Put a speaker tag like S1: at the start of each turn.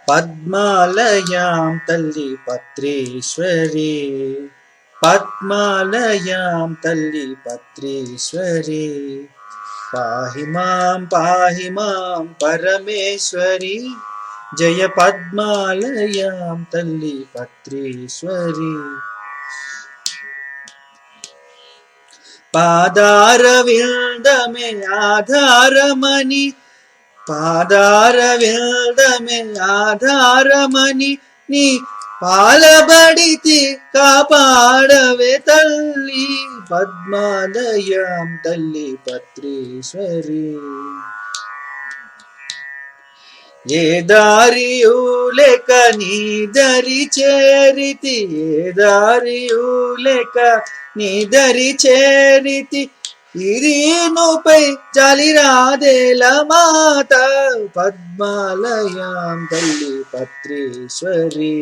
S1: పద్మాలయాం తల్లి పత్రేశ్వరి, పద్మాలయాం తల్లి పత్రేశ్వరి, పాహి మాం పరమేశ్వరి, జయ పద్మాలయాం తల్లి పత్రేశ్వరి. పాదారవిందమే ఆధారమని, పాదారవిందమే ఆధారమని, నీ పాలబడితి కాపాడవే తల్లి, పద్మాలయాం తల్లి పత్రేశ్వరి. ఏ దారియు లేక నీ దరి చేరితి, ఏ దారియు లేక నీ దరి చేరితి, ఇరీనుపై జాలిరాదేల మాత, పద్మాలయాం తల్లి పత్రేశ్వరి.